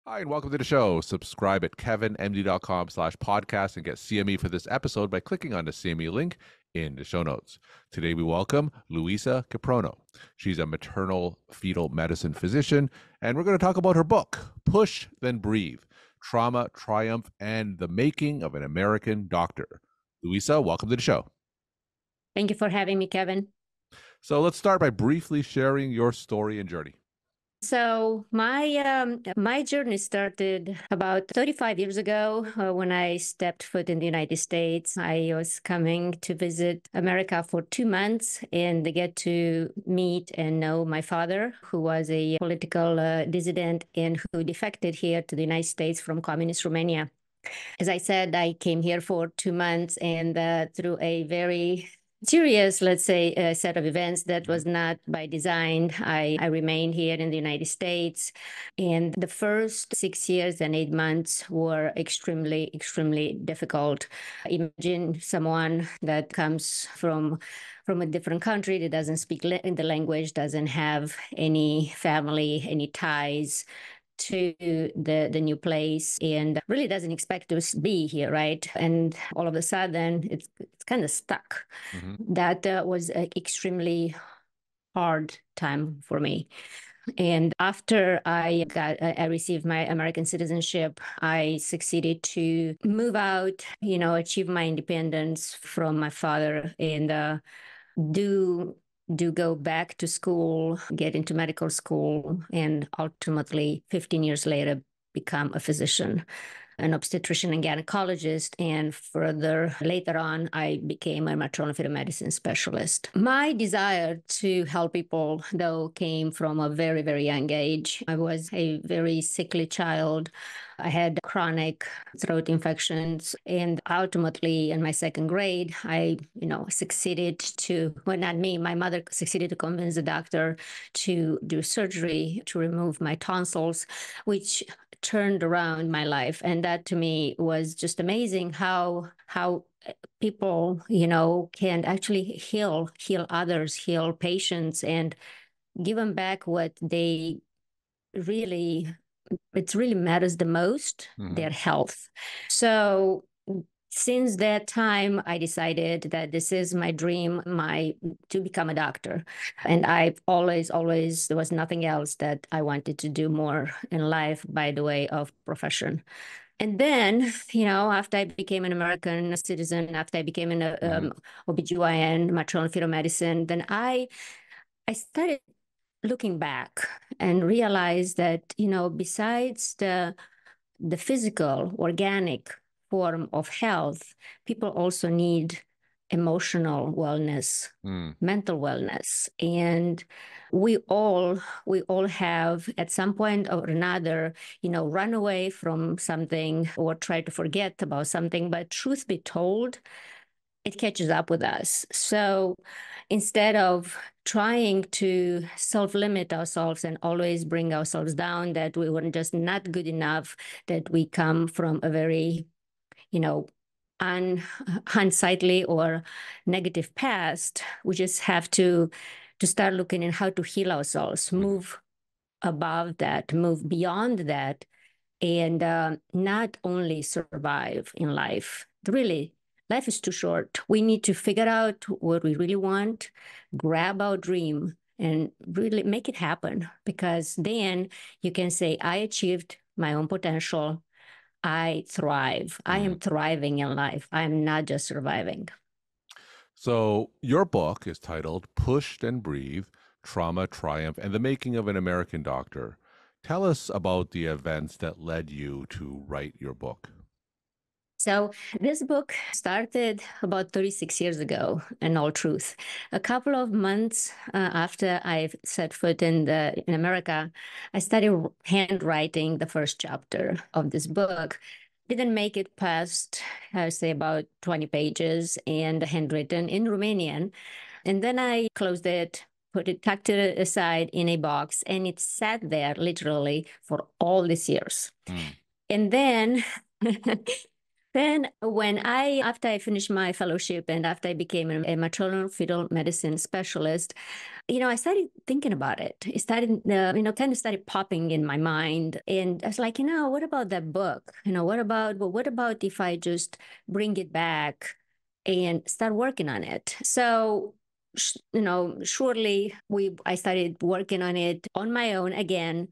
Hi, and welcome to the show. Subscribe at kevinmd.com/podcast and get CME for this episode by clicking on the CME link in the show notes. Today, we welcome Luissa Kiprono. She's a maternal fetal medicine physician, and we're going to talk about her book, Push Then Breathe, Trauma, Triumph, and the Making of an American Doctor. Luissa, welcome to the show. Thank you for having me, Kevin. So let's start by briefly sharing your story and journey. So my journey started about 35 years ago when I stepped foot in the United States. I was coming to visit America for 2 months and get to meet and know my father, who was a political dissident and who defected here to the United States from communist Romania. As I said, I came here for 2 months and through a very serious, let's say, set of events that was not by design. I remained here in the United States. And the first 6 years and 8 months were extremely, extremely difficult. Imagine someone that comes from a different country that doesn't speak the language, doesn't have any family, any ties to the new place, and really doesn't expect to be here, right? And all of a sudden, it's kind of stuck. That was an extremely hard time for me. And after I received my American citizenship, I succeeded to move out, achieve my independence from my father, and do go back to school, get into medical school, and ultimately 15 years later become a physician, an obstetrician and gynecologist, and further later on I became a maternal fetal medicine specialist. My desire to help people, though, came from a very, very young age. I was a very sickly child. I had chronic throat infections, and ultimately in my second grade, I, succeeded to, well, not me, my mother succeeded to convince the doctor to do surgery to remove my tonsils, which turned around my life. And that to me was just amazing how people, can actually heal others, heal patients, and give them back what it really matters the most, their health. So since that time, I decided that this is my dream, to become a doctor. And I've always, there was nothing else that I wanted to do more in life by the way of profession. And then, after I became an American citizen, after I became an OBGYN, maternal fetal medicine, then I started looking back and realized that, besides the physical, organic form of health, people also need emotional wellness, mental wellness. And we all have at some point or another, run away from something or try to forget about something. But truth be told, it catches up with us. So instead of trying to self-limit ourselves and always bring ourselves down, that we were just not good enough, that we come from a very, unsightly or negative past, we just have to start looking at how to heal ourselves, move above that, move beyond that, and not only survive in life. Really, life is too short. We need to figure out what we really want, grab our dream, and really make it happen. Because then you can say, I achieved my own potential. I thrive. I am thriving in life. I'm not just surviving. So your book is titled Push Then Breathe, Trauma, Triumph, and the Making of an American Doctor. Tell us about the events that led you to write your book. So this book started about 36 years ago, in all truth. A couple of months after I set foot in America, I started handwriting the first chapter of this book. Didn't make it past, I would say, about 20 pages and handwritten in Romanian. And then I closed it, tucked it aside in a box, and it sat there literally for all these years. And then Then after I finished my fellowship and after I became a maternal fetal medicine specialist, I started thinking about it. It started, kind of started popping in my mind. And I was like, what about that book? What about if I just bring it back and start working on it? So, shortly I started working on it on my own again.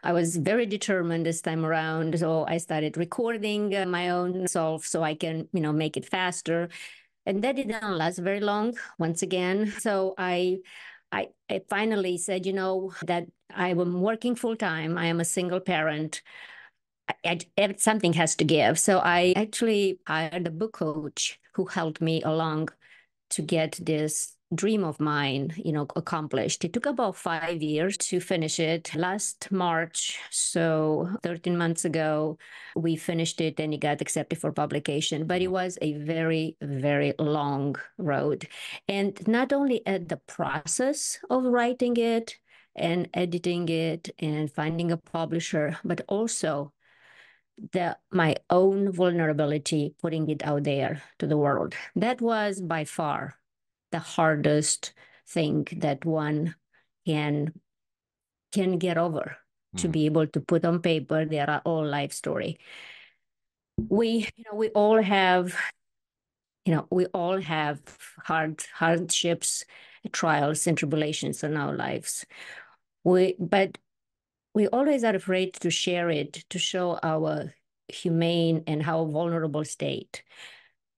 I was very determined this time around. So I started recording my own self so I can, make it faster. And that didn't last very long once again. So I finally said, that I am working full time. I am a single parent. Something has to give. So I actually hired a book coach who helped me along to get this dream of mine, accomplished. It took about 5 years to finish it. Last March, so 13 months ago, we finished it and it got accepted for publication. But it was a very, very long road. And not only at the process of writing it and editing it and finding a publisher, but also my own vulnerability, putting it out there to the world. That was by far the hardest thing that one can get over, to be able to put on paper their whole life story. We all have hardships, trials, and tribulations in our lives. But we always are afraid to share it, to show our humane and how vulnerable state,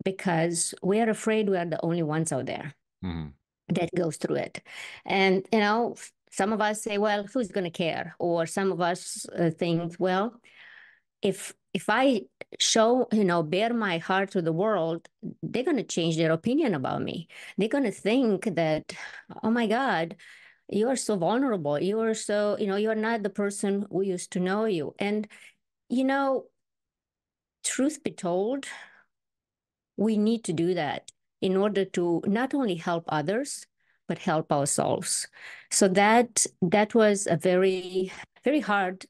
because we are afraid we are the only ones out there that goes through it. And, some of us say, well, who's going to care? Or some of us think, well, if I show, bare my heart to the world, they're going to change their opinion about me. They're going to think that, oh my God, you are so vulnerable. You are so, you're not the person we used to know you. And, truth be told, we need to do that in order to not only help others, but help ourselves. So that was a very, very hard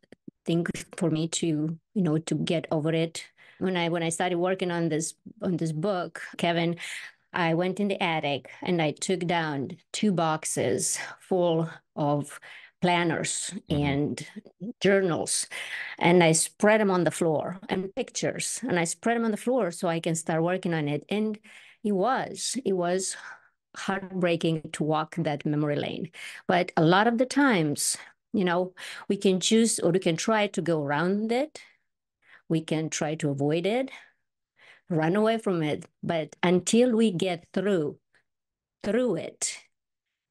thing for me to, to get over it. When I started working on this book, Kevin, I went in the attic and I took down 2 boxes full of planners and journals, and I spread them on the floor, and pictures, and I spread them on the floor so I can start working on it. And it was heartbreaking to walk that memory lane. But a lot of the times, we can choose, or we can try to go around it. We can try to avoid it, run away from it. But until we get through it,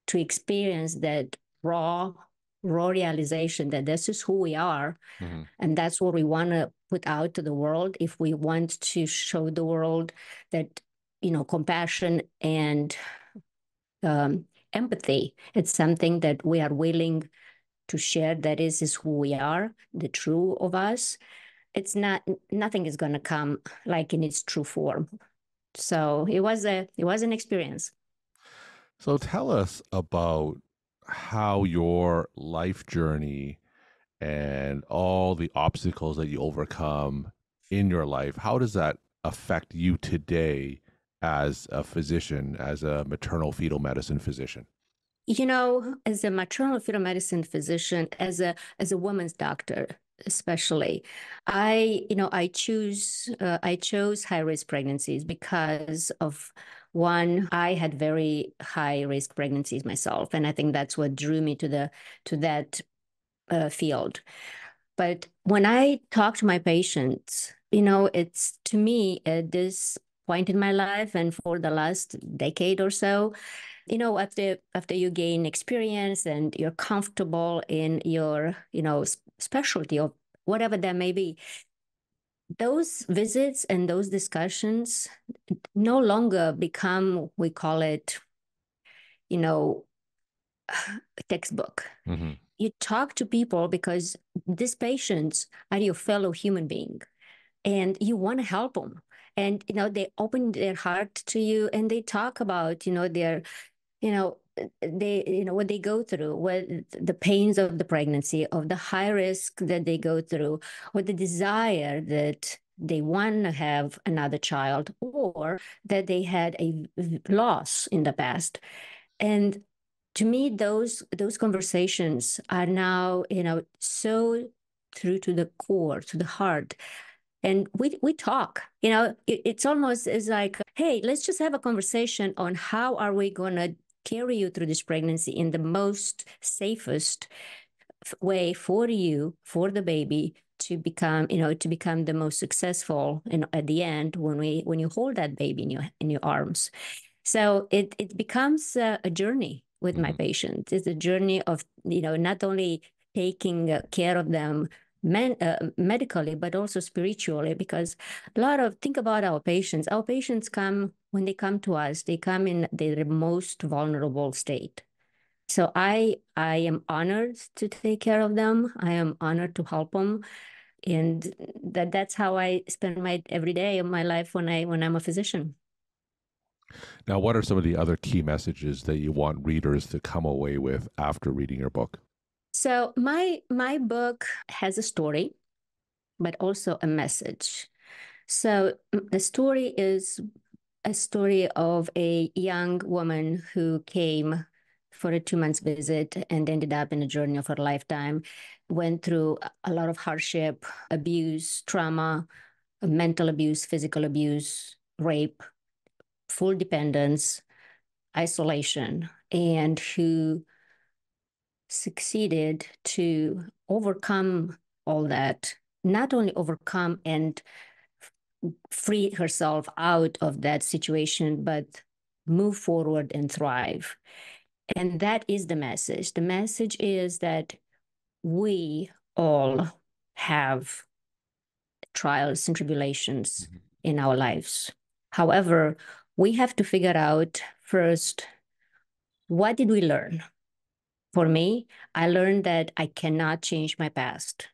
to experience that raw realization that this is who we are, and that's what we want to put out to the world, if we want to show the world that, compassion and empathy, it's something that we are willing to share, that is who we are, the true of us. It's not, nothing is going to come like in its true form. So it was an experience. So tell us about how your life journey and all the obstacles that you overcome in your life, how does that affect you today as a physician, as a maternal fetal medicine physician? As a maternal fetal medicine physician, as a woman's doctor, especially, I chose high risk pregnancies because of, one, I had very high risk pregnancies myself, and I think that's what drew me to that field. But when I talk to my patients, it's, to me, at this point in my life and for the last decade or so, after you gain experience and you're comfortable in your, specialty or whatever that may be, those visits and those discussions no longer become, we call it, textbook. You talk to people because these patients are your fellow human being, and you want to help them. And, they open their heart to you and they talk about, their, what they go through, what the pains of the pregnancy, of the high risk that they go through, or the desire that they want to have another child or that they had a loss in the past. And to me, those conversations are now, so true to the core, to the heart. And we talk, it's almost as like, hey, let's just have a conversation on how are we going to carry you through this pregnancy in the most safest way for you, for the baby to become, the most successful, at the end when you hold that baby in your arms. So it becomes a journey with my patients. It's a journey of, not only taking care of them medically, but also spiritually, because think about our patients. Our patients when they come to us, they come in their most vulnerable state. So I am honored to take care of them. I am honored to help them. And that's how I spend my every day of my life when I'm a physician. Now, what are some of the other key messages that you want readers to come away with after reading your book? So my book has a story, but also a message. So the story is a story of a young woman who came for a 2 month visit and ended up in a journey of her lifetime, went through a lot of hardship, abuse, trauma, mental abuse, physical abuse, rape, full dependence, isolation, and who succeeded to overcome all that, not only overcome and free herself out of that situation, but move forward and thrive. And that is the message. The message is that we all have trials and tribulations in our lives. However, we have to figure out first, what did we learn? For me, I learned that I cannot change my past,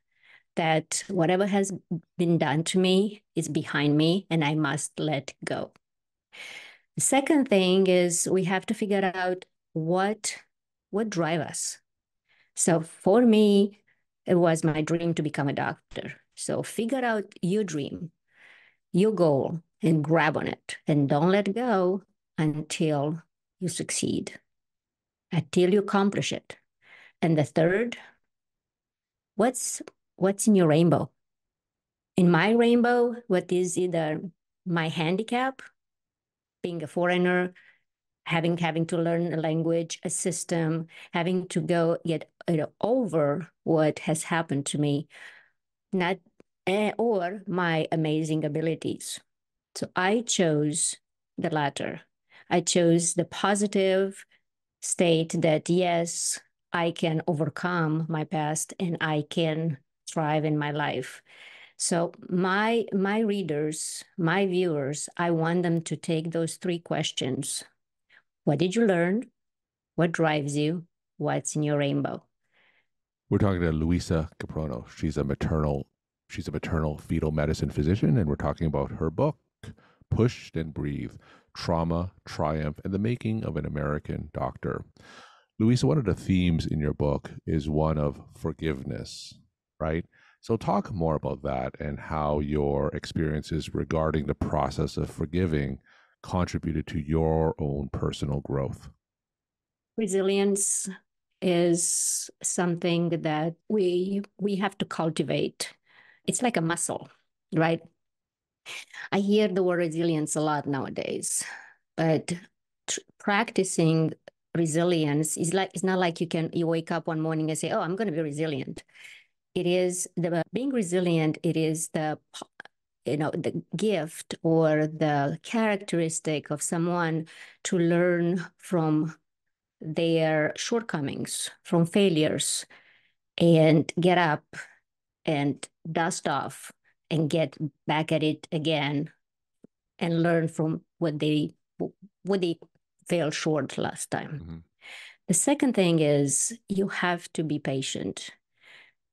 that whatever has been done to me is behind me and I must let go. The second thing is we have to figure out what drives us. So for me, it was my dream to become a doctor. So figure out your dream, your goal, and grab on it. And don't let go until you succeed, until you accomplish it. And the third, what's in your rainbow? In my rainbow, what is either my handicap, being a foreigner, having to learn a language, a system, having to go get over what has happened to me, not or my amazing abilities. So I chose the latter. I chose the positive state that yes, I can overcome my past and I can thrive in my life. So my readers, my viewers, I want them to take those three questions. What did you learn? What drives you? What's in your rainbow? We're talking to Luissa Kiprono. She's a maternal fetal medicine physician, and we're talking about her book, Push Then Breathe: Trauma, Triumph, and the Making of an American Doctor. Luissa, one of the themes in your book is one of forgiveness, right? So talk more about that and how your experiences regarding the process of forgiving contributed to your own personal growth. Resilience is something that we have to cultivate. It's like a muscle, right? I hear the word resilience a lot nowadays, but practicing resilience is it's not like you wake up one morning and say, oh, I'm going to be resilient. It is being resilient. It is the gift or the characteristic of someone to learn from their shortcomings, from failures, and get up and dust off and get back at it again and learn from what they fell short last time. Mm-hmm. The second thing is you have to be patient.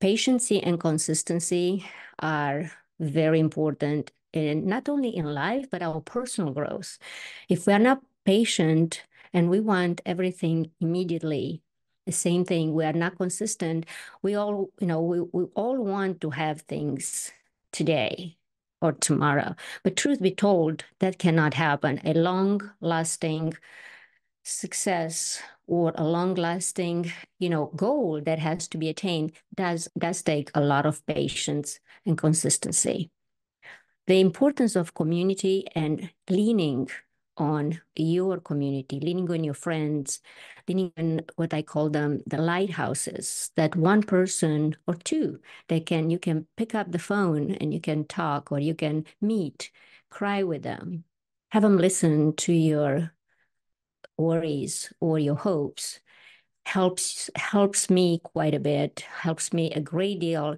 Patience and consistency are very important, and not only in life, but our personal growth. If we are not patient and we want everything immediately, the same thing, we are not consistent. We all, we all want to have things today. or tomorrow. But truth be told, that cannot happen. A long-lasting success or a long-lasting, goal that has to be attained does take a lot of patience and consistency. The importance of community and leaning on your community, leaning on your friends, leaning on what I call them the lighthouses, that one person or two you can pick up the phone and you can talk, or you can meet, cry with them, have them listen to your worries or your hopes, helps me quite a bit, helps me a great deal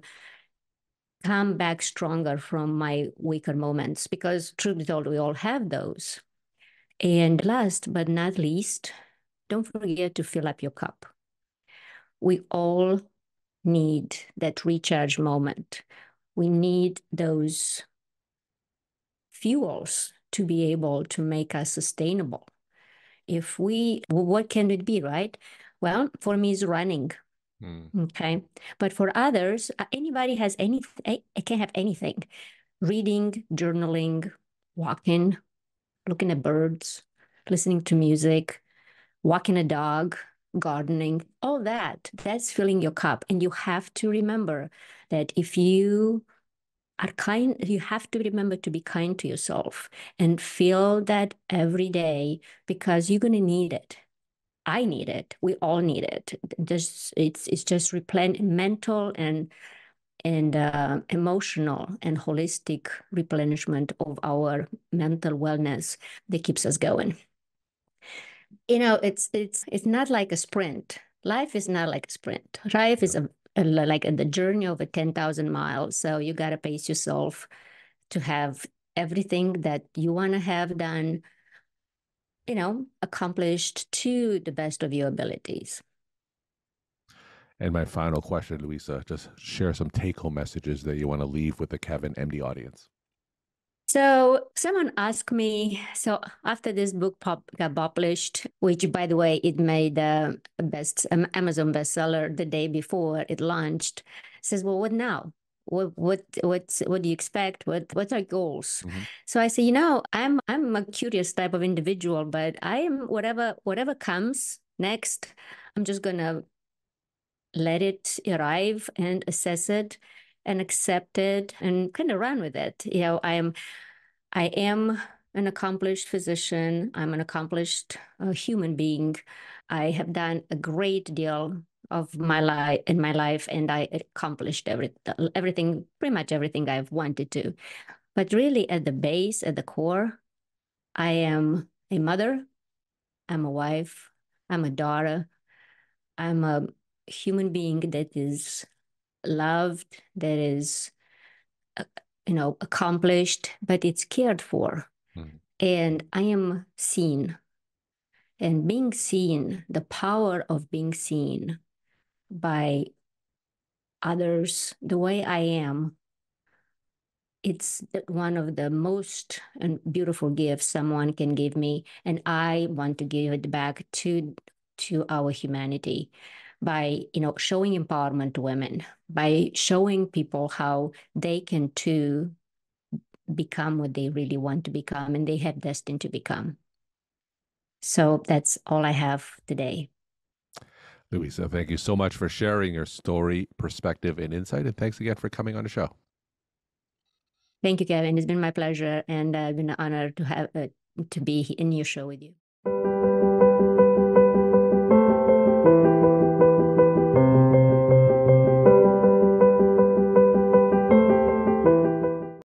come back stronger from my weaker moments, because truth be told, we all have those. And last but not least, don't forget to fill up your cup. We all need that recharge moment. We need those fuels to be able to make us sustainable. What can it be, right? Well, for me, it's running. Okay. But for others, anybody has anything, can have anything. Reading, journaling, walking, looking at birds, listening to music, walking a dog, gardening, all that's filling your cup. And you have to remember that if you are kind, you have to remember to be kind to yourself and feel that every day, because you're going to need it. I need it. We all need it. It's just mental and emotional and holistic replenishment of our mental wellness that keeps us going. It's not like a sprint. Life is not like a sprint. Life is like the journey of 10,000 miles. So you got to pace yourself to have everything that you want to have done, accomplished to the best of your abilities. And my final question, Luissa, just share some take-home messages that you want to leave with the Kevin MD audience. So someone asked me, so after this book got published, which by the way, it made a Amazon bestseller the day before it launched, says, well, what now? What do you expect? What's our goals? Mm-hmm. So I say, I'm a curious type of individual, but I am whatever comes next, I'm just gonna let it arrive and assess it and accept it and kind of run with it. I am an accomplished physician. I'm an accomplished human being. I have done a great deal of my life, and I accomplished everything, pretty much everything I've wanted to. But really, at the base, at the core, I am a mother. I'm a wife. I'm a daughter. I'm a human being that is loved, that is, accomplished, but it's cared for. Mm-hmm. And I am seen. And being seen, the power of being seen by others the way I am, it's one of the most beautiful gifts someone can give me. And I want to give it back to our humanity by, showing empowerment to women, by showing people how they can too become what they really want to become and they have destined to become. So that's all I have today. Luissa, thank you so much for sharing your story, perspective, and insight. And thanks again for coming on the show. Thank you, Kevin. It's been my pleasure, and I've been honored to have to be in your show with you.